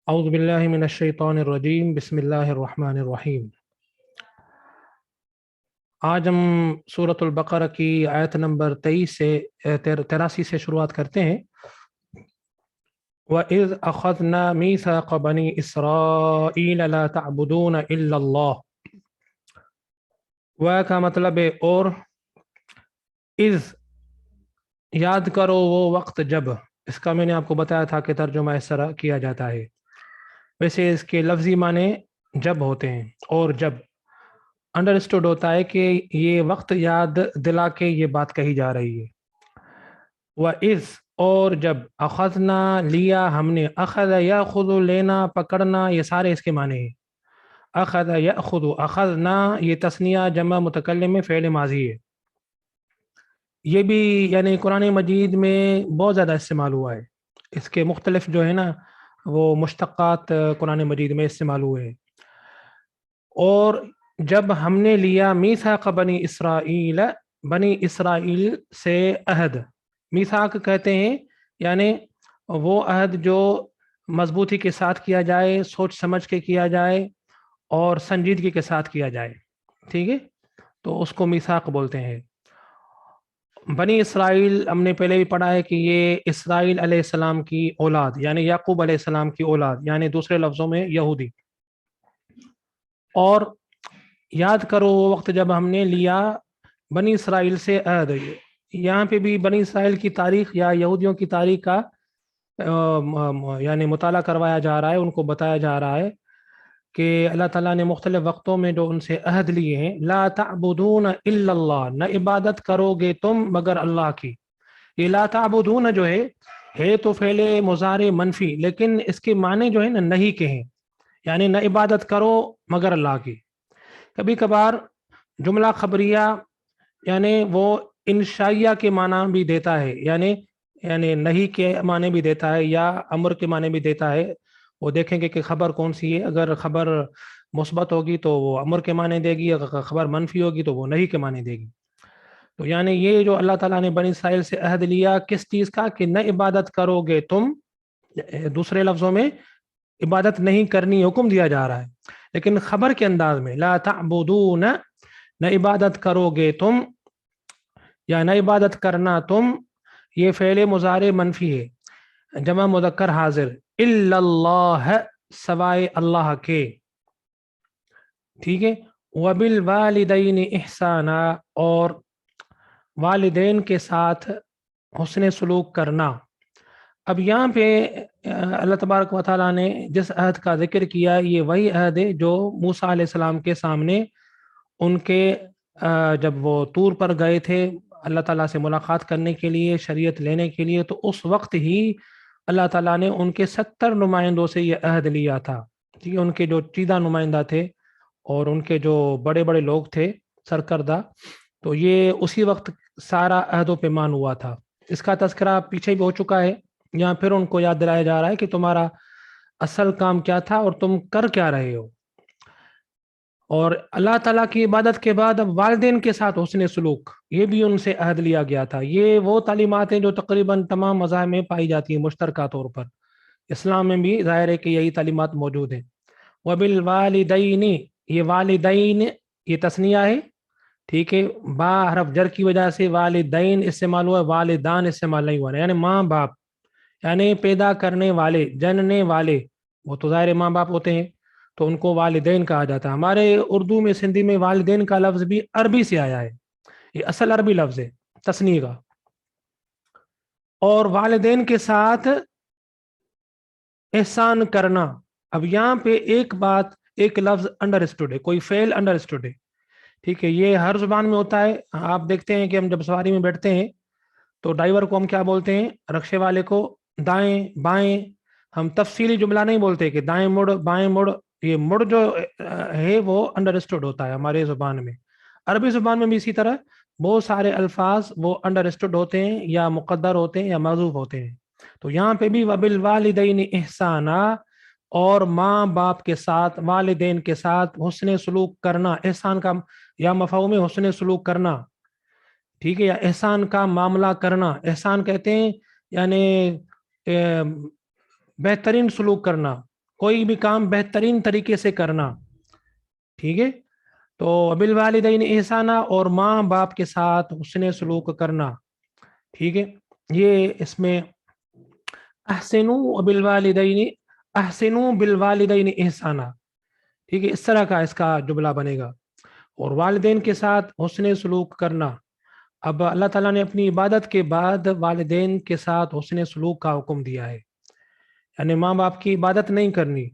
اعوذ باللہ من الشیطان الرجیم، بسم اللہ الرحمن الرحیم۔ آج ہم سورۃ البقرہ کی آیت نمبر 83 سے شروعات کرتے ہیں۔ وَإِذْ أَخَذْنَا مِيثَاقَ بَنِي إِسْرَائِيلَ لَا تَعْبُدُونَ إِلَّا اللَّهَ۔ وہ کا مطلب ہے اور، اذ یاد کرو وہ وقت جب، اس کا میں نے آپ کو بتایا تھا کہ ترجمہ اس طرح کیا جاتا ہے۔ ویسے اس کے لفظی معنی جب ہوتے ہیں، اور جب انڈرسٹوڈ ہوتا ہے کہ یہ وقت یاد دلا کے یہ بات کہی جا رہی ہے۔ وَإِذْ اور جب، اخذنا لیا ہم نے، اخذ یاخذ لینا پکڑنا، یہ سارے اس کے معنی ہیں۔ اخذ یاخذ، اخذنا یہ تثنیہ جمع متکلم میں فعل ماضی ہے۔ یہ بھی یعنی قرآن مجید میں بہت زیادہ استعمال ہوا ہے۔ اس کے مختلف جو ہے نا وہ مشتقات قرآن مجید میں استعمال ہوئے ہیں۔ اور جب ہم نے لیا میثاق بنی اسرائیل، بنی اسرائیل سے عہد، میثاق کہتے ہیں یعنی وہ عہد جو مضبوطی کے ساتھ کیا جائے، سوچ سمجھ کے کیا جائے اور سنجیدگی کے ساتھ کیا جائے، ٹھیک ہے، تو اس کو میثاق بولتے ہیں۔ بنی اسرائیل ہم نے پہلے بھی پڑھا ہے کہ یہ اسرائیل علیہ السلام کی اولاد یعنی یعقوب علیہ السلام کی اولاد، یعنی دوسرے لفظوں میں یہودی۔ اور یاد کرو وہ وقت جب ہم نے لیا بنی اسرائیل سے عہد۔ یہاں پہ بھی بنی اسرائیل کی تاریخ یا یہودیوں کی تاریخ کا یعنی مطالعہ کروایا جا رہا ہے، ان کو بتایا جا رہا ہے کہ اللہ تعالیٰ نے مختلف وقتوں میں جو ان سے عہد لیے ہیں، لا تعبدون الا اللہ، نہ عبادت کرو گے تم مگر اللہ کی۔ یہ لا تعبدون جو ہے تو فعل مضارع منفی، لیکن اس کے معنی جو ہے نا نہیں کے ہیں، یعنی نہ عبادت کرو مگر اللہ کی۔ کبھی کبھار جملہ خبریہ یعنی وہ انشائیہ کے معنی بھی دیتا ہے، یعنی نہیں کے معنی بھی دیتا ہے یا امر کے معنی بھی دیتا ہے۔ وہ دیکھیں گے کہ خبر کون سی ہے، اگر خبر مثبت ہوگی تو وہ امر کے معنی دے گی، اگر خبر منفی ہوگی تو وہ نہیں کے معنی دے گی۔ تو یعنی یہ جو اللہ تعالیٰ نے بنی اسرائیل سے عہد لیا کس چیز کا، کہ نہ عبادت کرو گے تم، دوسرے لفظوں میں عبادت نہیں کرنی حکم دیا جا رہا ہے، لیکن خبر کے انداز میں لا تعبدون، نہ عبادت کرو گے تم یا نہ عبادت کرنا تم، یہ فعل مضارع منفی ہے، جمع مذکر حاضر، الا اللہ سوائے اللہ کے، ٹھیک ہے۔ وبالوالدین احسانا اور والدین کے ساتھ حسن سلوک کرنا۔ اب یہاں پہ اللہ تبارک و تعالیٰ نے جس عہد کا ذکر کیا یہ وہی عہد ہے جو موسیٰ علیہ السلام کے سامنے ان کے جب وہ طور پر گئے تھے اللہ تعالیٰ سے ملاقات کرنے کے لیے، شریعت لینے کے لیے، تو اس وقت ہی اللہ تعالیٰ نے ان کے 70 نمائندوں سے یہ عہد لیا تھا، ٹھیک ہے، ان کے جو چیدہ نمائندہ تھے اور ان کے جو بڑے بڑے لوگ تھے سرکردہ، تو یہ اسی وقت سارا عہد و پیمان ہوا تھا۔ اس کا تذکرہ پیچھے بھی ہو چکا ہے، یہاں پھر ان کو یاد دلایا جا رہا ہے کہ تمہارا اصل کام کیا تھا اور تم کر کیا رہے ہو۔ اور اللہ تعالیٰ کی عبادت کے بعد اب والدین کے ساتھ حسن سلوک، یہ بھی ان سے عہد لیا گیا تھا۔ یہ وہ تعلیمات ہیں جو تقریباً تمام مذاہب میں پائی جاتی ہیں مشترکہ طور پر، اسلام میں بھی ظاہر ہے کہ یہی تعلیمات موجود ہیں۔ وبالوالدین، یہ والدین یہ تثنیہ ہے، ٹھیک ہے، با حرف جر کی وجہ سے والدین استعمال ہوا، والدان استعمال نہیں ہوا، یعنی ماں باپ، یعنی پیدا کرنے والے، جننے والے، وہ تو ظاہر ماں باپ ہوتے ہیں تو ان کو والدین کہا جاتا ہے۔ ہمارے اردو میں سندھی میں والدین کا لفظ بھی عربی سے آیا ہے، یہ اصل عربی لفظ ہے تثنیہ کا۔ اور والدین کے ساتھ احسان کرنا، اب یہاں پہ ایک بات، ایک لفظ انڈرسٹوڈ ہے، کوئی فعل انڈرسٹوڈ ہے، ٹھیک ہے، یہ ہر زبان میں ہوتا ہے۔ آپ دیکھتے ہیں کہ ہم جب سواری میں بیٹھتے ہیں تو ڈرائیور کو ہم کیا بولتے ہیں، رکشے والے کو دائیں بائیں، ہم تفصیلی جملہ نہیں بولتے کہ دائیں مڑ بائیں مڑ، یہ مڑ جو ہے وہ انڈرسٹوڈ ہوتا ہے ہمارے زبان میں۔ عربی زبان میں بھی اسی طرح بہت سارے الفاظ وہ انڈرسٹوڈ ہوتے ہیں یا مقدر ہوتے ہیں یا معذوف ہوتے ہیں۔ تو یہاں پہ بھی وبالوالدین احسانا، اور ماں باپ کے ساتھ، والدین کے ساتھ حسن سلوک کرنا، احسان کا یا مفہوم حسن سلوک کرنا، ٹھیک ہے، یا احسان کا معاملہ کرنا۔ احسان کہتے ہیں یعنی بہترین سلوک کرنا، کوئی بھی کام بہترین طریقے سے کرنا، ٹھیک ہے. تو بالوالدین احسانہ، اور ماں باپ کے ساتھ حسن سلوک کرنا، ٹھیک ہے. یہ اس میں احسنوا بالوالدین، احسنوا بالوالدین احسانہ، ٹھیک ہے، اس طرح کا اس کا جملہ بنے گا. اور والدین کے ساتھ حسن سلوک کرنا. اب اللہ تعالیٰ نے اپنی عبادت کے بعد والدین کے ساتھ حسن سلوک کا حکم دیا ہے. یعنی ماں باپ کی عبادت نہیں کرنی.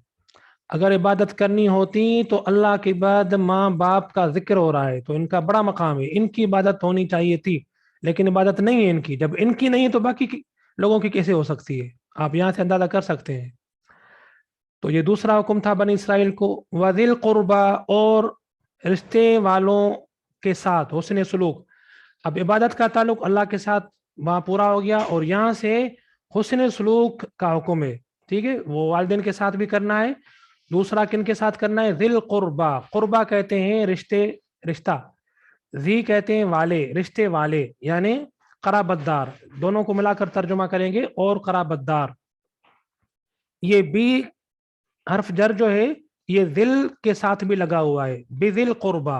اگر عبادت کرنی ہوتی تو اللہ کے بعد ماں باپ کا ذکر ہو رہا ہے تو ان کا بڑا مقام ہے، ان کی عبادت ہونی چاہیے تھی، لیکن عبادت نہیں ہے ان کی. جب ان کی نہیں ہے تو باقی لوگوں کی کیسے ہو سکتی ہے؟ آپ یہاں سے اندازہ کر سکتے ہیں. تو یہ دوسرا حکم تھا بنی اسرائیل کو. وذل قربا، اور رشتے والوں کے ساتھ حسن سلوک. اب عبادت کا تعلق اللہ کے ساتھ وہاں پورا ہو گیا، اور یہاں سے حسن سلوک کا حکم ہے، ٹھیک ہے. وہ والدین کے ساتھ بھی کرنا ہے. دوسرا کن کے ساتھ کرنا ہے؟ ذل قربا. قربا کہتے ہیں رشتہ. ذی کہتے ہیں والے، رشتے والے، یعنی قرابت دار. دونوں کو ملا کر ترجمہ کریں گے. اور قرابت دار، یہ بھی حرف جر جو ہے یہ ذل کے ساتھ بھی لگا ہوا ہے، بذل قربا،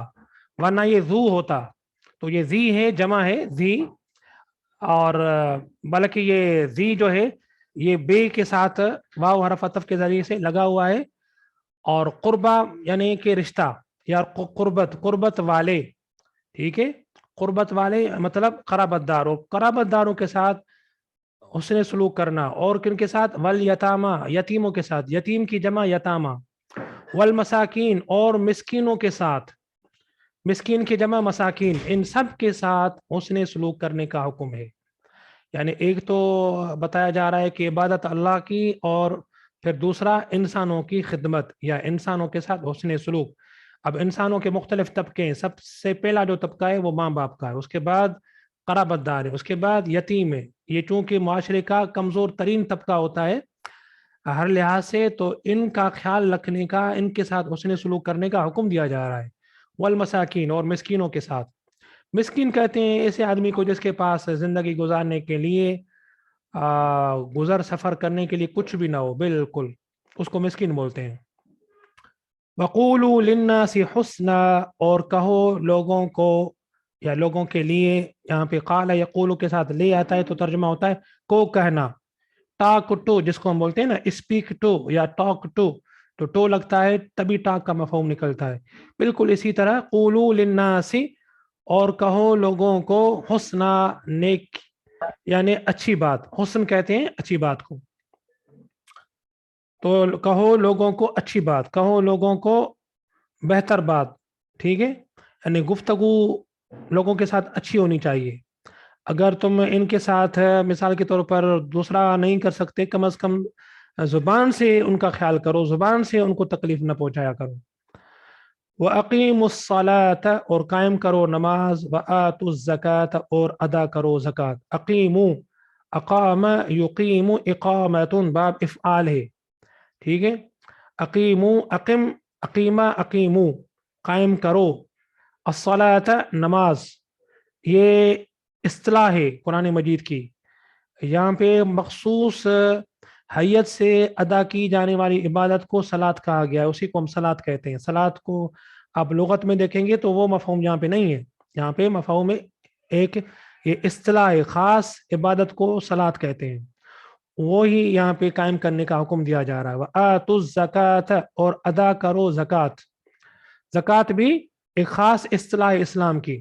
ورنہ یہ ذو ہوتا. تو یہ ذی ہے، جمع ہے ذی، اور بلکہ یہ ذی جو ہے یہ بے کے ساتھ واو حرف عطف کے ذریعے سے لگا ہوا ہے. اور قربا یعنی کہ رشتہ یا قربت، قربت والے، ٹھیک ہے. قربت والے مطلب قرابت دار، اور قرابت داروں کے ساتھ حسن سلوک کرنا. اور کن کے ساتھ؟ والیتامہ، یتیموں کے ساتھ. یتیم کی جمع یتامہ. والمساکین، اور مسکینوں کے ساتھ. مسکین کی جمع مساکین. ان سب کے ساتھ حسن سلوک کرنے کا حکم ہے. یعنی ایک تو بتایا جا رہا ہے کہ عبادت اللہ کی، اور پھر دوسرا انسانوں کی خدمت یا انسانوں کے ساتھ حسن سلوک. اب انسانوں کے مختلف طبقے ہیں. سب سے پہلا جو طبقہ ہے وہ ماں باپ کا ہے، اس کے بعد قرابت دار ہے، اس کے بعد یتیم ہے. یہ چونکہ معاشرے کا کمزور ترین طبقہ ہوتا ہے ہر لحاظ سے، تو ان کا خیال رکھنے کا، ان کے ساتھ حسن سلوک کرنے کا حکم دیا جا رہا ہے. والمساکین، اور مسکینوں کے ساتھ. مسکین کہتے ہیں ایسے آدمی کو جس کے پاس زندگی گزارنے کے لیے گزر سفر کرنے کے لیے کچھ بھی نہ ہو، بالکل، اس کو مسکین بولتے ہیں. وقولوا للناس حسنا، اور کہو لوگوں کو یا لوگوں کے لیے. یہاں پہ قال یقول کے ساتھ لے آتا ہے تو ترجمہ ہوتا ہے کو کہنا. ٹاک ٹو جس کو ہم بولتے ہیں نا، اسپیک ٹو یا ٹاک ٹو، تو ٹو لگتا ہے تبھی ٹاک کا مفہوم نکلتا ہے. بالکل اسی طرح قولوا للناس، اور کہو لوگوں کو حسنا، نیک یعنی اچھی بات. حسن کہتے ہیں اچھی بات کو. تو کہو لوگوں کو اچھی بات، کہو لوگوں کو بہتر بات، ٹھیک ہے. یعنی گفتگو لوگوں کے ساتھ اچھی ہونی چاہیے. اگر تم ان کے ساتھ مثال کے طور پر دوسرا نہیں کر سکتے، کم از کم زبان سے ان کا خیال کرو، زبان سے ان کو تکلیف نہ پہنچایا کرو. وَأَقِيمُوا الصَّلَاةَ، اور قائم کرو نماز. وَآتُوا الزَّكَاةَ، اور ادا کرو زکوٰۃ. اقیمو، اقام یقیم، اقامۃ باب افعال ہے، ٹھیک ہے. اقیمو، اقم، اقیمہ، اقیمو، قائم کرو. الصلاۃ، نماز. یہ اصطلاح ہے قرآن مجید کی. یہاں پہ مخصوص حیت سے ادا کی جانے والی عبادت کو صلاۃ کہا گیا ہے، اسی کو ہم صلاۃ کہتے ہیں. صلاۃ کو آپ لغت میں دیکھیں گے تو وہ مفہوم یہاں پہ نہیں ہے. یہاں پہ مفہوم ایک یہ اصطلاح خاص عبادت کو صلاۃ کہتے ہیں، وہی یہاں پہ قائم کرنے کا حکم دیا جا رہا ہے. وَآتُوا الزَّكَاةَ، اور ادا کرو زکوٰۃ. زکوٰۃ بھی ایک خاص اصطلاح اسلام کی،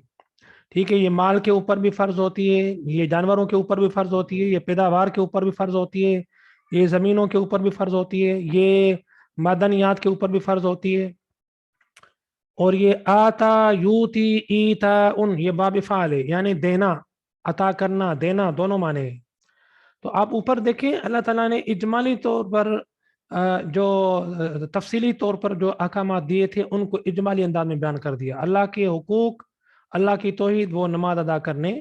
ٹھیک ہے. یہ مال کے اوپر بھی فرض ہوتی ہے، یہ جانوروں کے اوپر بھی فرض ہوتی ہے، یہ پیداوار کے اوپر بھی فرض ہوتی ہے، یہ زمینوں کے اوپر بھی فرض ہوتی ہے، یہ معدنیات کے اوپر بھی فرض ہوتی ہے. اور یہ آتا، یوتی، ایتا، ان، یہ باب فعال ہے، یعنی دینا، عطا کرنا، دینا، دونوں معنی ہیں. تو آپ اوپر دیکھیں اللہ تعالیٰ نے اجمالی طور پر جو تفصیلی طور پر جو احکامات دیے تھے ان کو اجمالی انداز میں بیان کر دیا. اللہ کے حقوق، اللہ کی توحید، وہ نماز ادا کرنے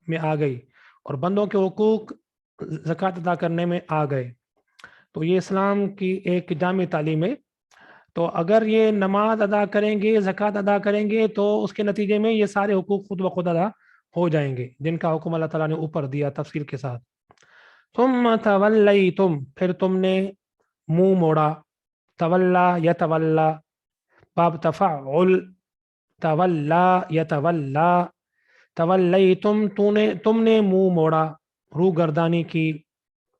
میں آ گئی، اور بندوں کے حقوق زکوٰۃ ادا کرنے میں آ گئے. تو یہ اسلام کی ایک جامع تعلیم ہے. تو اگر یہ نماز ادا کریں گے، زکوٰۃ ادا کریں گے، تو اس کے نتیجے میں یہ سارے حقوق خود بخود ادا ہو جائیں گے جن کا حکم اللہ تعالیٰ نے اوپر دیا تفصیل کے ساتھ. ثم تولیتم، پھر تم نے منہ موڑا. तवल्ला यतवल्ला, बाब तफअल, तवल्ला यतवल्ला, तवल्लैतुम, तुमने मुंह मोड़ा, रू गर्दानी की,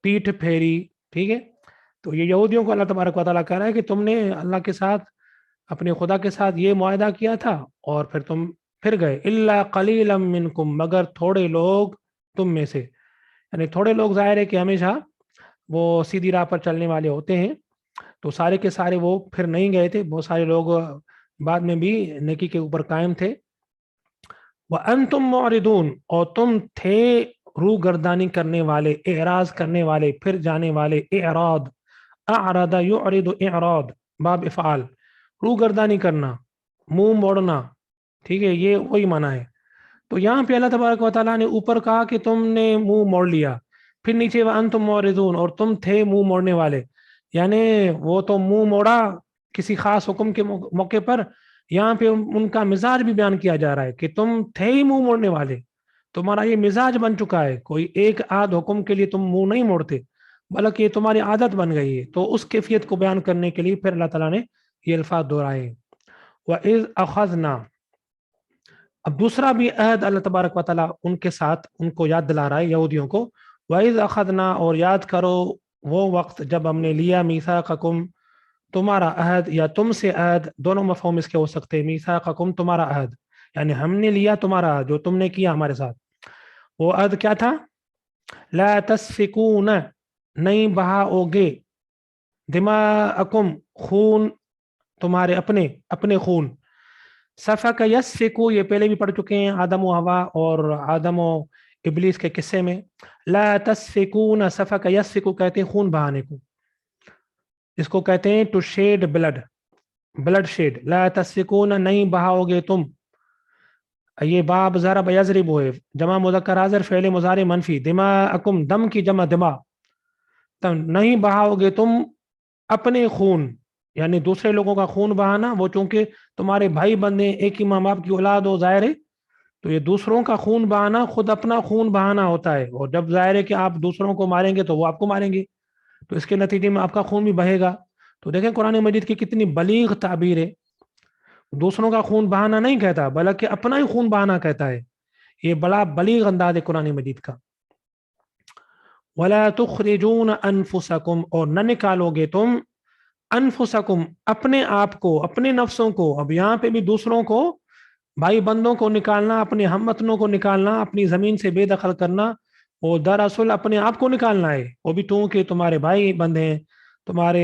पीठ फेरी। ठीक है, तो ये यहूदियों को अल्लाह तबारक व तआला कह रहा है कि तुमने अल्लाह के साथ, अपने खुदा के साथ ये मुआहदा किया था और फिर तुम फिर गए। इल्ला कलीलम मिनकुम, मगर थोड़े लोग तुम में से, यानी थोड़े लोग जाहिर है कि हमेशा वो सीधी राह पर चलने वाले होते हैं, तो सारे के सारे वो फिर नहीं गए थे, बहुत सारे लोग बाद में भी नेकी के ऊपर कायम थे। व अंतुम मुरिदून, और तुम थे रू गर्दानी करने वाले, एराज करने वाले, फिर जाने वाले। एराद, अरादा युरिदु इराद, बाब इफ़ाल, रू गर्दानी करना, मुंह मोड़ना। ठीक है, ये वही माना है। तो यहाँ पे अल्लाह तबारक व तआला ने ऊपर कहा कि तुमने मुंह मोड़ लिया, फिर नीचे व अंतुम मुरिदून, और तुम थे मुंह मोड़ने वाले, यानी वो तो मुंह मोड़ा किसी खास हुक्म के मौके पर, यहाँ पे उनका मिजाज भी बयान किया जा रहा है कि तुम थे ही मुंह मोड़ने वाले, तुम्हारा ये मिजाज बन चुका है, कोई एक आध हुक्म के लिए तुम मुंह नहीं मोड़ते, बल्कि ये तुम्हारी आदत बन गई है। तो उस कैफियत को बयान करने के लिए फिर अल्लाह ताला ने ये अल्फाज दोहराए। व इज़ अखज़ना, अब दूसरा भी अहद अल्लाह तबारक व तआला उनके साथ उनको याद दिला रहा है यहूदियों को। व इज़ अखज़ना, और याद करो वो वक्त जब हमने लिया, मीसाक़कुम, तुम्हारा अहद, या तुमसे अहद, दोनों मफ़हूम इसके हो सकते हैं। मीसाक़कुम, तुम्हारा अहद, यानी हमने लिया तुम्हारा अहद, जो तुमने किया हमारे साथ। वो अहद क्या था? ला तस्फिकून, नहीं बहाओगे, दिमाअकुम, खून तुम्हारे, अपने अपने खून। सफ़क यस्फिकु, ये पहले भी पढ़ चुके हैं आदम व हवा और आदम व इबलीस के किस्से में। ला तस्फिकून, सफ़क यस्फिकु कहते हैं खून बहाने को, इसको कहते हैं to shed blood, blood shed. ला तस्फिकून, नहीं बहाओगे तुम, ये बाब ज़रब यज़रिबु है, जमा मुज़क्कर हाज़िर, फ़ेल मुज़ारे मनफी। दिमाअकुम, दम की जमा दिमा, तब नहीं बहाओगे तुम अपने खून, यानी दूसरे लोगों का खून बहाना, वो चूंकि तुम्हारे भाई बंदे, एक ही माँ बाप की औलाद हो, जाहिर है, तो ये दूसरों का खून बहाना खुद अपना खून बहाना होता है, और जब जाहिर है कि आप दूसरों को मारेंगे तो वो आपको मारेंगे, तो इसके नतीजे में आपका खून भी बहेगा। तो देखें कुरान मजीद की कितनी बलीग ताबीर है, दूसरों का खून बहाना नहीं कहता बल्कि अपना ही खून बहाना कहता है, ये बड़ा बलीग अंदाज है कुरान मजीद का। वला तुखरिजून अनफुसकुम, और न निकालोगे तुम, अनफुसकुम, अपने आप को, अपने नफ्सों को। अब यहाँ पे भी दूसरों को, भाई बंदों को निकालना, अपने हमवतनों को निकालना, अपनी जमीन से बेदखल करना, वो दरअसल अपने आप को निकालना है, वो भी कि तुम्हारे भाई बंदे हैं, तुम्हारे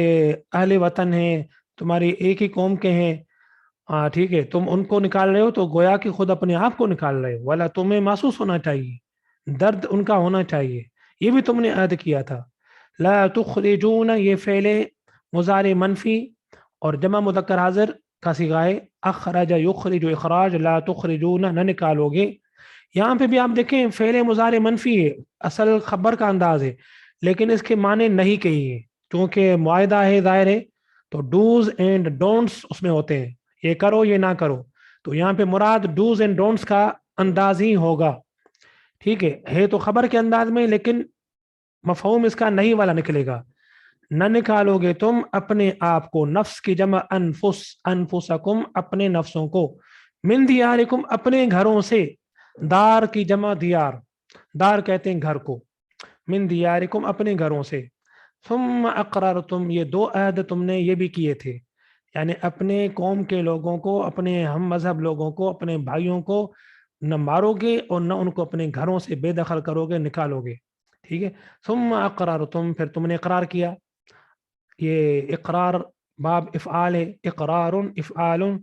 अहले वतन हैं, तुम्हारी एक ही कौम के हैं। हाँ ठीक है, तुम उनको निकाल रहे हो तो गोया कि खुद अपने आप को निकाल रहे हो, वाला तुम्हें महसूस होना चाहिए, दर्द उनका होना चाहिए, ये भी तुमने अहद किया था। ला तुखरिजून, ये फेले मुजारे मनफी और जमा मुदक्कर हाजिर का सिगाए, अखरज युखरिजु इखराज, ला तुखरिजून, न निकालोगे। यहाँ पे भी आप देखें फेले मुजारे मनफी है, असल खबर का अंदाज है, लेकिन इसके माने नहीं कही है, क्योंकि मुआहदा है जाहिर है, तो डूज एंड डोंट्स उसमें होते हैं, ये करो ये ना करो, तो यहाँ पे मुराद डूज एंड डोंट्स का अंदाज ही होगा। ठीक है तो खबर के अंदाज में, लेकिन मफहूम इसका नहीं वाला निकलेगा। न निकालोगे तुम अपने आप को, नफ्स की जमा अनफुस, अनफुसकुम, अपने नफ्सों को, मिन दियारिकुम, अपने घरों से, दार की जमा दियार, दार कहते हैं घर को, मिन दियारिकुम, अपने घरों से। सुम्मा अक़ररतुम, ये दो अहद तुमने ये भी किए थे, यानी अपने कौम के लोगों को, अपने हम मजहब लोगों को, अपने भाइयों को न मारोगे और न उनको अपने घरों से बेदखल करोगे, निकालोगे। ठीक है, सुम्मा अक़ररतुम, फिर तुमने इकरार किया, ये इकरार बाब इफ़आल है, इकरारुन इफ़आलुन,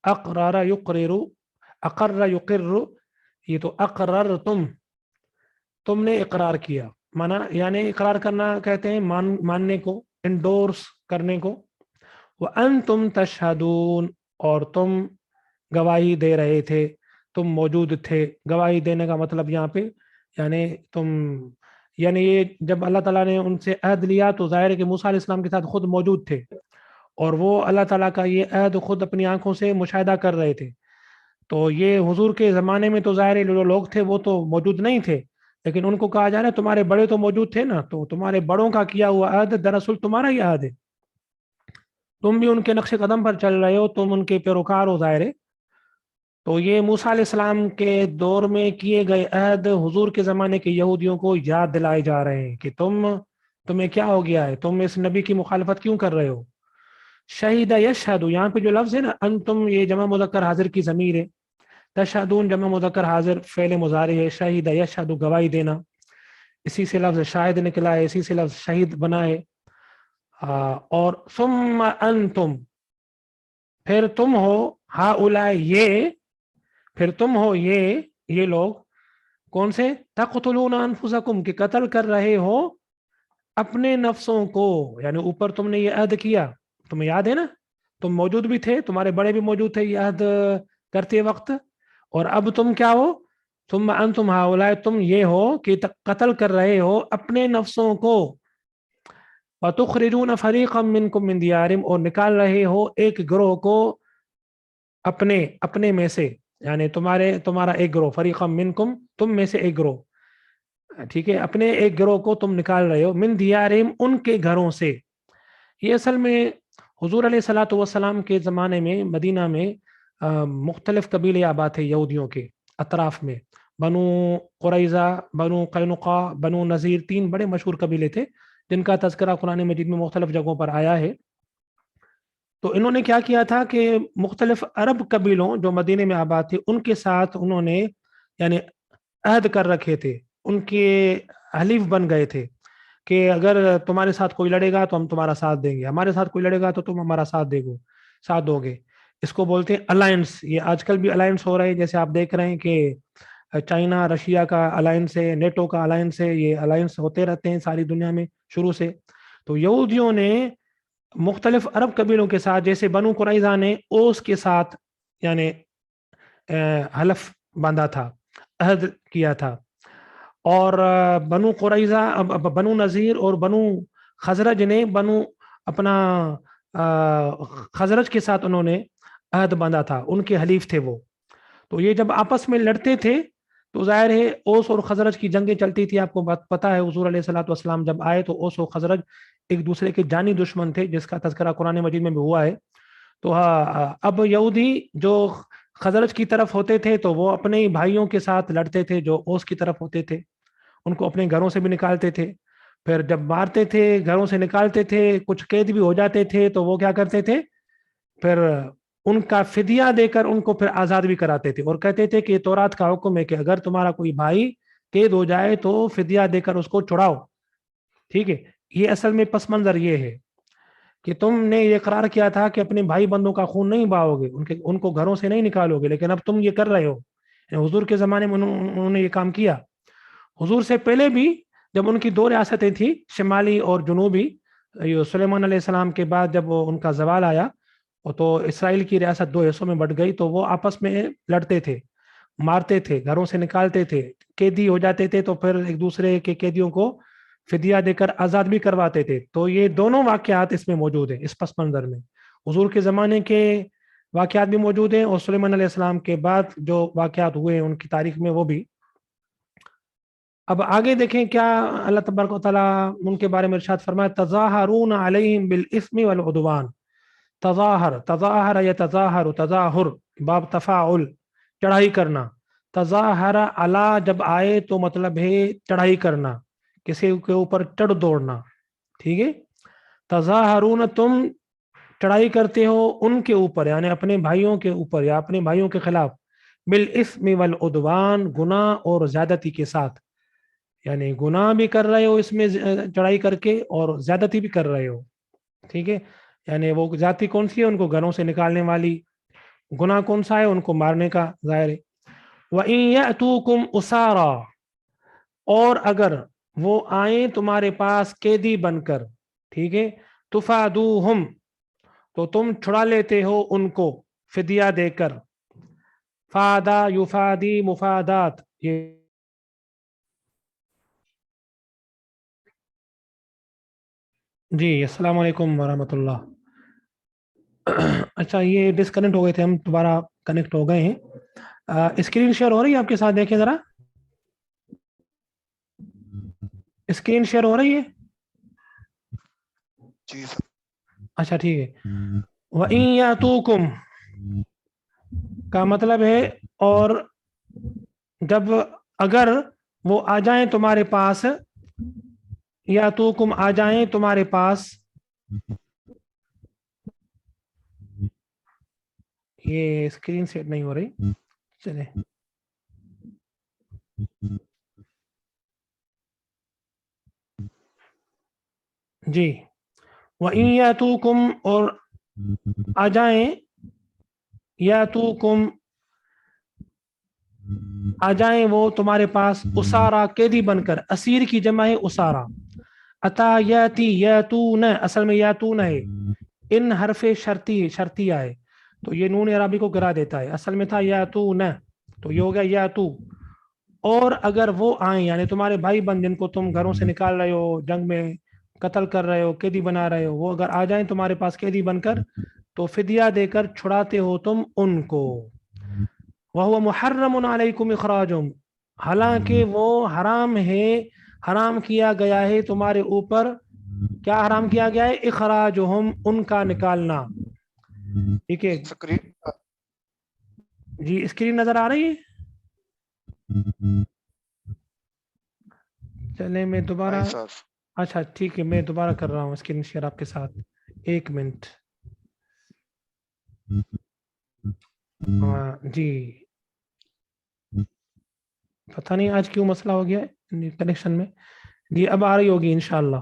अक़रर युक़रिरु, अक़र्र युक़िर्रु, ये तो अक़रर तुमने इकरार किया, माना यानी इकरार करना कहते हैं मानने को, इंडोर्स करने को। वह अंतुम तशहदून, और तुम गवाही दे रहे थे, तुम मौजूद थे। गवाही देने का मतलब यहाँ पे यानी तुम, यानी ये जब अल्लाह ताला ने उनसे अहद लिया तो जाहिर है कि मूसा अलैहिस्सलाम के साथ खुद मौजूद थे, और वो अल्लाह ताला का ये अहद खुद अपनी आंखों से मुशाहिदा कर रहे थे। तो ये हुजूर के ज़माने में तो ज़ाहिर है जो लोग थे वो तो मौजूद नहीं थे, लेकिन उनको कहा जा रहा है तुम्हारे बड़े तो मौजूद थे ना, तो तुम्हारे बड़ों का किया हुआ अहद दरअसल तुम्हारा ही अहद है। तुम भी उनके नक्शे कदम पर चल रहे हो, तुम उनके पैरोकार हो ज़ाहिर है। तो ये मूसा अलैहिस्सलाम के दौर में किए गए अहद हुजूर के ज़माने के यहूदियों को याद दिलाए जा रहे हैं कि तुम्हें क्या हो गया है, तुम इस नबी की मुखालफत क्यों कर रहे हो। शहीद यशहदु, यहाँ पे जो लफ्ज़ है ना अंतुम, ये जमा मुज़क्कर हाजिर की ज़मीर है। तशहदून जमा मुज़क्कर हाजिर फ़ेल मुज़ारी है। शहीद यशहदु गवाही देना, इसी से लफ्ज़ शाहिद निकला है, इसी से लफ्ज़ शहीद बना है। और सुम्मा अंतुम, फिर तुम हो, हाउला ये, फिर तुम हो ये लोग, कौन से, तक़तुलून अनफुसकुम, कि कत्ल कर रहे हो अपने नफ्सों को। यानी ऊपर तुमने ये अहद किया, तुम्हें याद है ना, तुम मौजूद भी थे, तुम्हारे बड़े भी मौजूद थे ये अहद करते वक्त। और अब तुम क्या हो, तुम अंतुम हाउला, तुम ये हो कि कत्ल कर रहे हो अपने नफ्सों को। वतुखरिजून फरीक़म मिनकुम मिन दियारिहिम, और निकाल रहे हो एक गिरोह को अपने अपने में से, यानी तुम्हारा एक गिरोह, फरीक़म मिनकुम, तुम में से एक गिरोह, ठीक है, अपने एक गिरोह को तुम निकाल रहे हो, मिन दियारिहिम, उनके घरों से। ये असल में हुजूर अलैहिस्सलातु वस्सलाम के ज़माने में मदीना में मुख्तलिफ कबीले आबाद थे यहूदियों के अतराफ में। बनु कुरैज़ा, बनु कैनुका, बनु नज़ीर, तीन बड़े मशहूर कबीले थे जिनका तज़किरा कुरान मजीद में मुख्तलिफ जगहों पर आया है। तो इन्होंने क्या किया था कि मुख्तलिफ अरब कबीलों जो मदीने में आबाद थे उनके साथ उन्होंने यानी अहद कर रखे थे, उनके हलीफ बन गए थे कि अगर तुम्हारे साथ कोई लड़ेगा तो हम तुम्हारा साथ देंगे, हमारे साथ कोई लड़ेगा तो तुम हमारा साथ दोगे। इसको बोलते हैं अलायंस। ये आजकल भी अलायंस हो रहे हैं, जैसे आप देख रहे हैं कि चाइना रशिया का अलायंस है, नेटो का अलायंस है, ये अलायंस होते रहते हैं सारी दुनिया में शुरू से। तो यहूदियों ने मुख्तलिफ अरब कबीलों के साथ, जैसे बनु कुरैज़ा ने ओस के साथ यानी हलफ बांधा था, अहद किया था। और बनु कुरैज़ा, बनु नज़ीर और बनु खजरज ने बनु अपना खजरज के साथ उन्होंने अहद बांधा था, उनके हलीफ थे वो। तो ये जब आपस में लड़ते थे तो जाहिर है ओस और खजरज की जंगें चलती थी। आपको बात पता है हुजूर अलैहिस्सलातु वस्सलाम जब आए तो ओस और खजरज एक दूसरे के जानी दुश्मन थे, जिसका तज़किरा कुरान मजीद में भी हुआ है। तो हाँ, अब यहूदी जो खजरज की तरफ होते थे तो वो अपने ही भाइयों के साथ लड़ते थे जो ओस की तरफ होते थे, उनको अपने घरों से भी निकालते थे। फिर जब मारते थे, घरों से निकालते थे, कुछ कैद भी हो जाते थे तो वो क्या करते थे, फिर उनका फिदिया देकर उनको फिर आज़ाद भी कराते थे और कहते थे कि तौरात का हुक्म है कि अगर तुम्हारा कोई भाई कैद हो जाए तो फिदिया देकर उसको छुड़ाओ। ठीक है, ये असल में पस मंजर ये है कि तुमने ये करार किया था कि अपने भाई बंदों का खून नहीं बहाओगे, उनको घरों से नहीं निकालोगे, लेकिन अब तुम ये कर रहे हो। हुजूर के ज़माने में उन्होंने ये काम किया। हुजूर से पहले भी जब उनकी दो रियासतें थी, शिमाली और जनूबी, सुलेमान अलैहिस्सलाम के बाद जब वो उनका जवाल आया तो इसराइल की रियासत दो हिस्सों में बढ़ गई, तो वो आपस में लड़ते थे, मारते थे, घरों से निकालते थे, कैदी हो जाते थे तो फिर एक दूसरे के कैदियों को फिदिया देकर आज़ाद भी करवाते थे। तो ये दोनों वाकयात इसमें मौजूद हैं इस पस मंज़र में। हुजूर के ज़माने के वाकयात भी मौजूद हैं और सुलेमान अलैहिस्सलाम के बाद जो वाकयात हुए हैं उनकी तारीख में वो भी। अब आगे देखें क्या अल्लाह तबारक व तआला उनके बारे में इरशाद फरमाया, तज़ाहरून अलैहिम बिल इस्मि वल उदवान। तज़ाहर या तज़ाहर, तज़ाहुर बाब तफ़ाउल, चढ़ाई करना। तज़ाहर अला जब आए तो मतलब है चढ़ाई करना, किसी के ऊपर चढ़ दौड़ना। ठीक है, तज़ाहरून, तुम चढ़ाई करते हो उनके ऊपर यानी अपने भाइयों के ऊपर या अपने भाइयों के खिलाफ, बिल इस्मि वल उदवान, गुनाह और ज्यादती के साथ। यानी गुनाह भी कर रहे हो इसमें चढ़ाई करके और ज्यादती भी कर रहे हो। ठीक है, यानी वो जाति कौन सी है, उनको घरों से निकालने वाली। गुनाह कौन सा है, उनको मारने का, जाहिर है। व इन यअतूकुम उसारा, और अगर वो आए तुम्हारे पास कैदी बनकर, ठीक है, तुफादूहुम, तो तुम छुड़ा लेते हो उनको फिदिया देकर। फादा युफादी मुफादात, ये जी अस्सलाम वालेकुम वरहमतुल्लाह। अच्छा, ये डिस्कनेक्ट हो गए थे, हम दोबारा कनेक्ट हो गए हैं। स्क्रीन शेयर हो रही है आपके साथ, देखें जरा, स्क्रीन शेयर हो रही है। जी सर। اچھا ٹھیک ہے. وَإِن يَأْتُوكُمْ کا مطلب ہے اور جب اگر وہ آ جائیں تمہارے پاس، یا تو کم آ جائیں تمہارے پاس. یہ اسکرین سیٹ نہیں ہو رہی، چلے جی. وَإِن يَأْتُوكُمْ اور آ جائیں، يَأْتُوكُمْ آ جائیں وہ تمہارے پاس، اسارا قیدی بن کر، اسیر کی جمع ہے اسارا. اتا یاتی یاتون، اصل میں یاتون ہے، ان حرف شرطیہ ہے تو یہ نون عربی کو گرا دیتا ہے، اصل میں تھا یاتون تو یہ ہو گیا یاتو. اور اگر وہ آئیں یعنی تمہارے بھائی بند جن کو تم گھروں سے نکال رہے ہو، جنگ میں قتل کر رہے ہو، قیدی بنا رہے ہو، وہ اگر آ جائیں تمہارے پاس قیدی بن کر تو فدیہ دے کر چھڑاتے ہو تم ان کو. وَهُوَ مُحَرَّمٌ عَلَيْكُمْ اخراجهم، حالانکہ وہ حرام ہے، حرام کیا گیا ہے تمہارے اوپر. کیا حرام کیا گیا ہے؟ اخراجہم، ان کا نکالنا. ٹھیک ہے جی. اسکرین نظر آ رہی ہے؟ چلے میں دوبارہ، اچھا ٹھیک ہے میں دوبارہ کر رہا ہوں اسکرین شیئر آپ کے ساتھ. ایک منٹ. جی پتہ نہیں آج کیوں مسئلہ ہو گیا ہے کنیکشن میں. جی اب آ رہی ہوگی انشاءاللہ.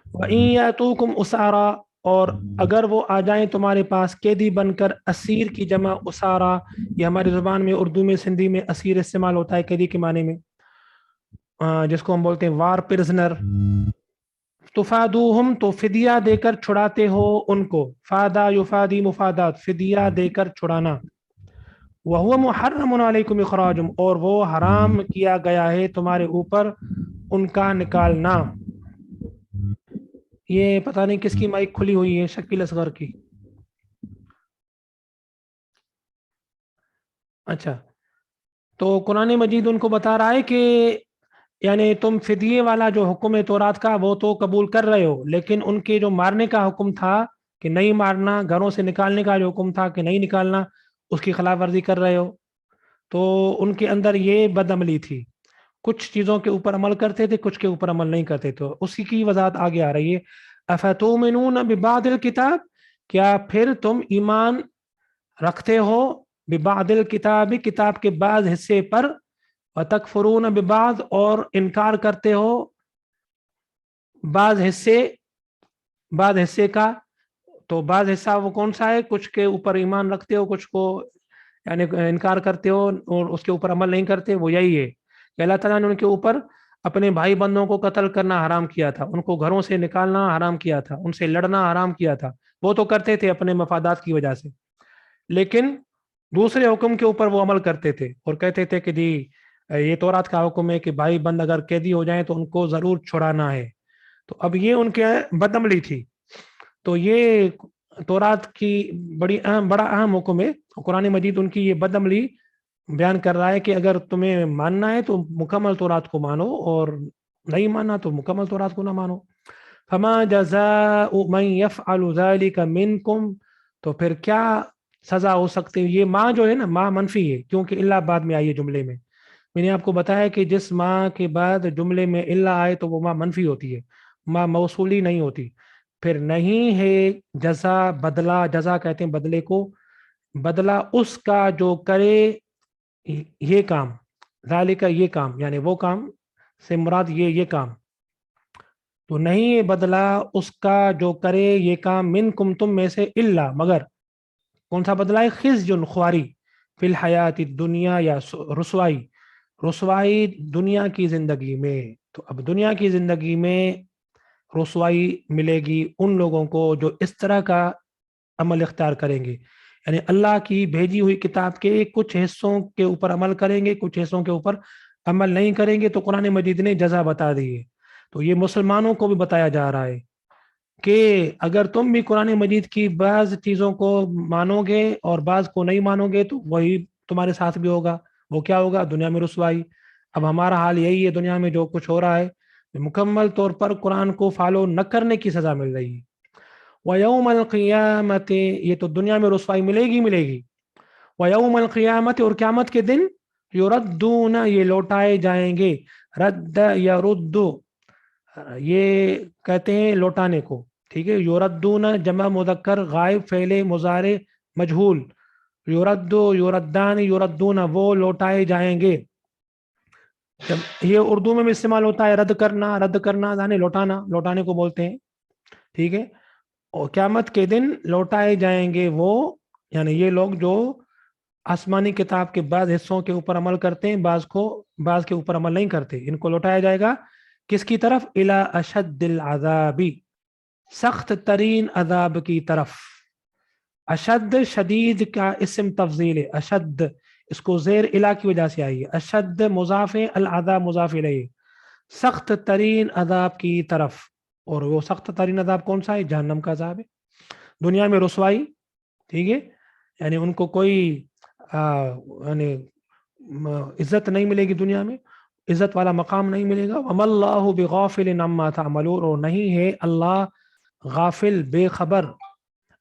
وَإِن يَأْتُوكُمْ أُسَارَىٰ اور اگر وہ آ جائیں تمہارے پاس قیدی بن کر، اسیر کی جمع اسارا، یہ ہماری زبان میں اردو میں سندھی میں اسیر استعمال ہوتا ہے قیدی کے معنی میں، جس کو ہم بولتے ہیں وار پرزنر. تفادوہم تو فدیہ دے کر چھڑاتے ہو ان کو، فادا یفادی مفادات، فدیہ دے کر چھڑانا. وَهُوَ مُحَرَّمٌ عَلَيْكُمْ اخراجہم اور وہ حرام کیا گیا ہے تمہارے اوپر ان کا نکالنا. یہ پتہ نہیں کس کی مائک کھلی ہوئی ہے، شکیل اصغر کی. اچھا تو قرآن مجید ان کو بتا رہا ہے کہ یعنی تم فدیے والا جو حکم ہے تورات کا وہ تو قبول کر رہے ہو، لیکن ان کے جو مارنے کا حکم تھا کہ نہیں مارنا، گھروں سے نکالنے کا جو حکم تھا کہ نہیں نکالنا، اس کی خلاف ورزی کر رہے ہو. تو ان کے اندر یہ بد عملی تھی، کچھ چیزوں کے اوپر عمل کرتے تھے، کچھ کے اوپر عمل نہیں کرتے تھے. اسی کی وضاحت آگے آ رہی ہے. افتؤمنون ببعض الکتاب، کیا پھر تم ایمان رکھتے ہو ببعض الکتاب، کتاب کے بعض حصے پر، وتکفرون ببعض اور انکار کرتے ہو بعض حصے کا. تو بعض حصہ وہ کون سا ہے؟ کچھ کے اوپر ایمان رکھتے ہو، کچھ کو یعنی انکار کرتے ہو اور اس کے اوپر عمل نہیں کرتے. وہ یہی ہے کہ اللہ تعالیٰ نے ان کے اوپر اپنے بھائی بندوں کو قتل کرنا حرام کیا تھا، ان کو گھروں سے نکالنا حرام کیا تھا، ان سے لڑنا حرام کیا تھا. وہ تو کرتے تھے اپنے مفادات کی وجہ سے، لیکن دوسرے حکم کے اوپر وہ عمل کرتے تھے اور کہتے تھے کہ جی یہ تورات کا حکم ہے کہ بھائی بند اگر قیدی ہو جائیں تو ان کو ضرور چھڑانا ہے. تو اب یہ ان کے بد عملی تھی. تو یہ تورات کی بڑا اہم حکم ہے. قرآن مجید ان کی یہ بد عملی بیان کر رہا ہے کہ اگر تمہیں ماننا ہے تو مکمل تورات کو مانو، اور نہیں ماننا تو مکمل تورات کو نہ مانو. فما جزاء من يفعل ذلك منكم، تو پھر کیا سزا ہو سکتی ہے. یہ ماں جو ہے نا، ماں منفی ہے کیونکہ اللہ بعد میں آئی ہے جملے میں. میں نے آپ کو بتایا کہ جس ماں کے بعد جملے میں اللہ آئے تو وہ ماں منفی ہوتی ہے، ماں موصولی نہیں ہوتی. پھر نہیں ہے جزا، بدلہ، جزا کہتے ہیں بدلے کو، بدلہ اس کا جو کرے یہ کام، ذالک یہ کام یعنی وہ کام سے مراد یہ کام. تو نہیں ہے بدلہ اس کا جو کرے یہ کام، منکم تم میں سے، الا مگر. کون سا بدلہ ہے؟ خزی، خواری، فی الحیات الدنیا، یا رسوائی دنیا کی زندگی میں. تو اب دنیا کی زندگی میں رسوائی ملے گی ان لوگوں کو جو اس طرح کا عمل اختیار کریں گے، یعنی اللہ کی بھیجی ہوئی کتاب کے کچھ حصوں کے اوپر عمل کریں گے، کچھ حصوں کے اوپر عمل نہیں کریں گے. تو قرآن مجید نے جزا بتا دی ہے. تو یہ مسلمانوں کو بھی بتایا جا رہا ہے کہ اگر تم بھی قرآن مجید کی بعض چیزوں کو مانو گے اور بعض کو نہیں مانو گے تو وہی تمہارے ساتھ بھی ہوگا. وہ کیا ہوگا؟ دنیا میں رسوائی. اب ہمارا حال یہی ہے، دنیا میں جو کچھ ہو رہا ہے مکمل طور پر قرآن کو فالو نہ کرنے کی سزا مل رہی ہے. वयौम अल क़ियामत, ये तो दुनिया में रुसवाई मिलेगी मिलेगी। वयौम अल क़ियामत, और क़यामत के दिन युरद्दून, ये लौटाए जाएंगे। रद्द यरुद्दु, ये कहते हैं लौटाने को, ठीक है। युरद्दून जमा मुज़क्कर गायब फ़ेले मुज़ारे मजहूल। युरद्दु युरद्दान युरद्दून, वो लौटाए जाएंगे। जब ये उर्दू में भी इस्तेमाल होता है, रद्द करना यानी लौटाना, लौटाने को बोलते हैं, ठीक है। और क़यामत के दिन लौटाए जाएंगे वो, यानी ये लोग जो आसमानी किताब के बाद हिस्सों के ऊपर अमल करते हैं, बाज के ऊपर अमल नहीं करते, इनको लौटाया जाएगा किसकी तरफ? इला अशद्दिल अज़ाबी, सख्त तरीन अजाब की तरफ। अशद शदीद का इस्म तफजील है, अशद इसको जेर इला की वजह से आई है। अशद मुजाफ अल अज़ाब मुजाफ इलैहि, सख्त तरीन अजाब की तरफ। और वो सख्त तरीन अजाब कौन सा है? जहन्नम का अजाब है। दुनिया में रुसवाई, ठीक है, यानी उनको कोई यानी इज्जत नहीं मिलेगी, दुनिया में इज्जत वाला मकाम नहीं मिलेगा। वमल्लाहु बिगाफिलिन अम्मा तामलून, और नहीं है अल्लाह गाफिल, बेखबर,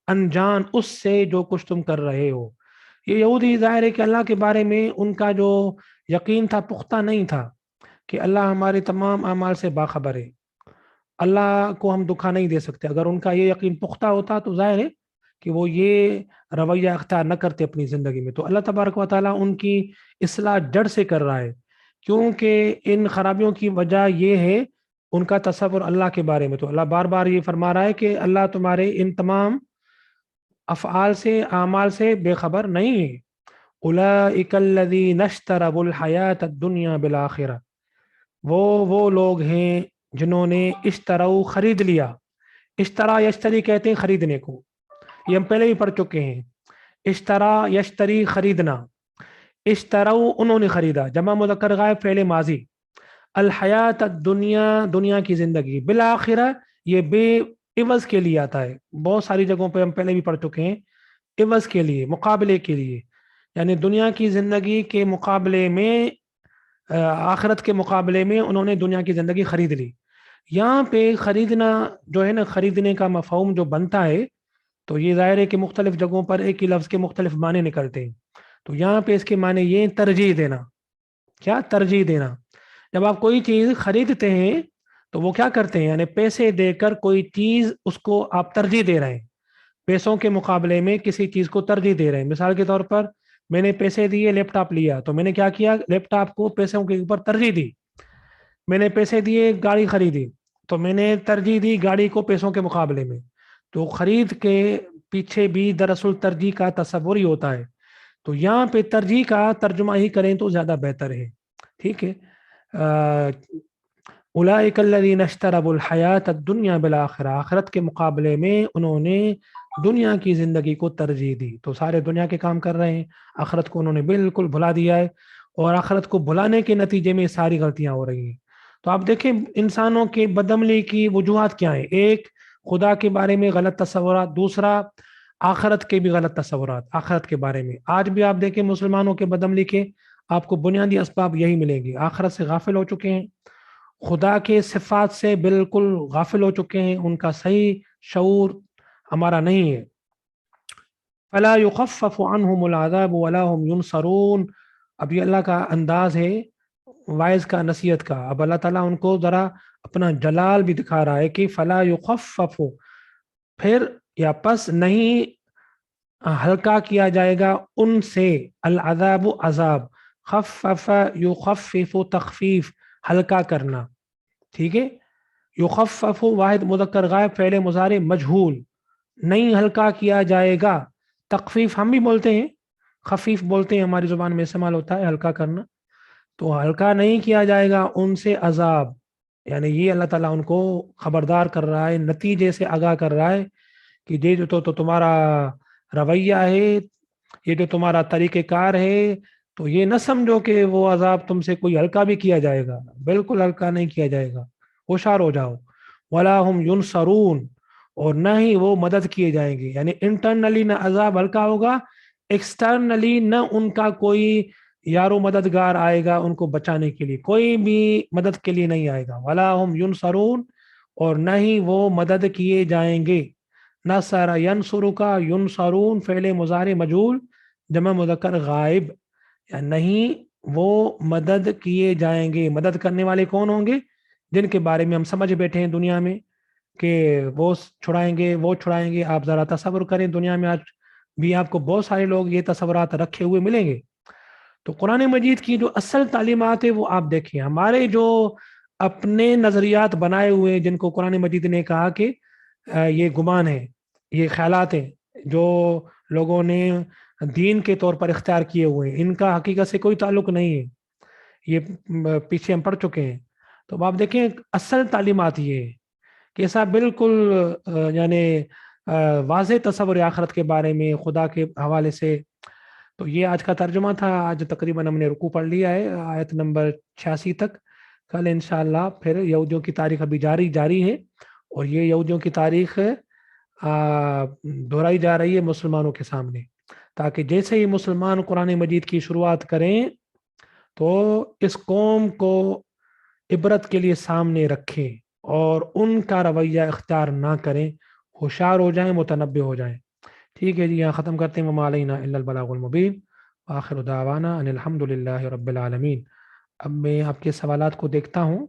अनजान उससे जो कुछ तुम कर रहे हो। ये यहूदी ज़ाहिर है कि अल्लाह के बारे में उनका जो यकीन था पुख्ता नहीं था कि अल्लाह हमारे तमाम अमाल से बाखबर है, अल्लाह को हम दुखा नहीं दे सकते। अगर उनका ये यकीन पुख्ता होता तो जाहिर है कि वो ये रवैया अख्तियार न करते अपनी ज़िंदगी में। तो अल्लाह तबारक व तआला उनकी इस्लाह जड़ से कर रहा है, क्योंकि इन खराबियों की वजह ये है उनका तसव्वुर अल्लाह के बारे में। तो अल्लाह बार बार ये फरमा रहा है कि अल्लाह तुम्हारे इन तमाम अफ़आल से, आमाल से बेखबर नहीं है। उलाइकल्लज़ीना इश्तरवुल हयात दुनिया बिल आखिरा, वो लोग हैं जिन्होंने इश्तरऊ खरीद लिया। इश्तरा यश्तरी कहते हैं खरीदने को, ये हम पहले भी पढ़ चुके हैं। इश्तरा यश्तरी खरीदना, इश्तरऊ उन्होंने खरीदा, जमा मुज़क्कर गायब फ़ेल माजी। अल हयात दुनिया, दुनिया की जिंदगी, बिल आखिरा ये बे इवज के लिए आता है। बहुत सारी जगहों पे हम पहले भी पढ़ चुके हैं, इवज के लिए, मुकाबले के लिए, यानी दुनिया की जिंदगी के मुकाबले में, आखिरत के मुकाबले में उन्होंने दुनिया की जिंदगी खरीद ली। यहाँ पे खरीदना जो है ना, खरीदने का मफहूम जो बनता है, तो ये ज़ाहिर है कि मुख्तलिफ जगहों पर एक ही लफ्ज़ के मुख्तलिफ माने निकलते हैं। तो यहाँ पे इसके माने ये तरजीह देना। क्या? तरजीह देना। जब आप कोई चीज़ खरीदते हैं तो वो क्या करते हैं, यानी पैसे देकर कोई चीज़ उसको आप तरजीह दे रहे हैं, पैसों के मुकाबले में किसी चीज़ को तरजीह दे रहे हैं। मिसाल के तौर पर मैंने पैसे दिए, लैपटॉप लिया, तो मैंने क्या किया? लैपटॉप को पैसों के ऊपर तरजीह दी। मैंने पैसे दिए, गाड़ी खरीदी, तो मैंने तरजीह दी गाड़ी को पैसों के मुकाबले में। तो खरीद के पीछे भी दरअसल तरजीह का तसव्वुर ही होता है। तो यहाँ पे तरजीह का तर्जुमा ही करें तो ज़्यादा बेहतर है, ठीक है। उलाइकल्लज़ीना इश्तरवुल हयात दुनिया बिल आखिरा, आखिरत के मुकाबले में उन्होंने दुनिया की ज़िंदगी को तरजीह दी। तो सारे दुनिया के काम कर रहे हैं, आखिरत को उन्होंने बिल्कुल भुला दिया है, और आखिरत को भुलाने के नतीजे में सारी गलतियां हो रही हैं। तो आप देखें इंसानों के बदअमली की वजूहात क्या है। एक, खुदा के बारे में गलत तस्वुरात, दूसरा आखिरत के भी गलत तस्वुरात, आखिरत के बारे में। आज भी आप देखें मुसलमानों के बदअमली के आपको बुनियादी असबाब यही मिलेंगे, आखिरत से गाफिल हो चुके हैं, खुदा के सिफात से बिल्कुल गाफिल हो चुके हैं, उनका सही शऊर हमारा नहीं है। फला युखफ़फ़ु अन्हुमुल अज़ाब वला हुम युनसरून। अब ये अल्लाह का अंदाज है वाइज का, नसीहत का। अब अल्लाह ताला उनको ज़रा अपना जलाल भी दिखा रहा है कि फला युखफ़फ़ु, फिर या पस नहीं हल्का किया जाएगा उनसे, अल अज़ाब अज़ाब, खफ़फ़ युखफ़िफ़ु तख़फ़ीफ़, हल्का करना, ठीक है। युखफ़्फ़फ़ु वाहिद मुज़क्कर गायब फ़ेल मुज़ारे मजहूल, नहीं हल्का किया जाएगा। तख़फ़ीफ़ हम भी बोलते हैं, खफ़ीफ़ बोलते हैं, हमारी ज़ुबान में इस्तेमाल होता है हल्का करना। तो हल्का नहीं किया जाएगा उनसे अज़ाब, यानी ये अल्लाह ताला उनको खबरदार कर रहा है, नतीजे से आगाह कर रहा है कि ये जो तो तुम्हारा रवैया है, ये जो तुम्हारा तरीक़ेकार है, तो ये न समझो कि वो अज़ाब तुमसे कोई हल्का भी किया जाएगा, बिल्कुल हल्का नहीं किया जाएगा, होशियार हो जाओ। वला हुम युनसरून, और न ही वो मदद किए जाएंगे, यानी इंटरनली न अज़ाब हल्का होगा, एक्सटर्नली न उनका कोई यारो मददगार आएगा उनको बचाने के लिए, कोई भी मदद के लिए नहीं आएगा। वला हुम युनसरून, और न ही वो मदद किए जाएंगे, نصر ینصر کا ینصرون فعل مضارع مجہول جمع مذکر غائب، یا نہیں وہ مدد کیے جائیں گے. مدد کرنے والے کون ہوں گے؟ جن کے بارے میں ہم سمجھ بیٹھے ہیں دنیا میں کہ وہ چھڑائیں گے وہ چھڑائیں گے. آپ ذرا تصور کریں، دنیا میں آج بھی آپ کو بہت سارے لوگ یہ تصورات رکھے ہوئے ملیں گے. تو قرآن مجید کی جو اصل تعلیمات ہے وہ آپ دیکھیں. ہمارے جو اپنے نظریات بنائے ہوئے جن کو قرآن مجید نے کہا کہ یہ گمان ہے، یہ خیالات ہیں جو لوگوں نے دین کے طور پر اختیار کیے ہوئے ہیں، ان کا حقیقت سے کوئی تعلق نہیں ہے، یہ پیچھے ہم پڑھ چکے ہیں. تو آپ دیکھیں اصل تعلیمات یہ ہے کہ ایسا بالکل یعنی واضح تصور آخرت کے بارے میں خدا کے حوالے سے. تو یہ آج کا ترجمہ تھا. آج تقریباً ہم نے رکوع پڑھ لیا ہے آیت نمبر 86 تک. کل انشاءاللہ پھر یہودیوں کی تاریخ ابھی جاری ہے، اور یہ یہودیوں کی تاریخ دہرائی جا رہی ہے مسلمانوں کے سامنے، تاکہ جیسے ہی مسلمان قرآن مجید کی شروعات کریں تو اس قوم کو عبرت کے لیے سامنے رکھیں اور ان کا رویہ اختیار نہ کریں، ہوشیار ہو جائیں، متنبع ہو جائیں. ٹھیک ہے جی، یہاں ختم کرتے ہیں. وما علینا الا البلاغ المبین، آخر دعوانا ان الحمد للہ رب العالمین. اب میں آپ کے سوالات کو دیکھتا ہوں.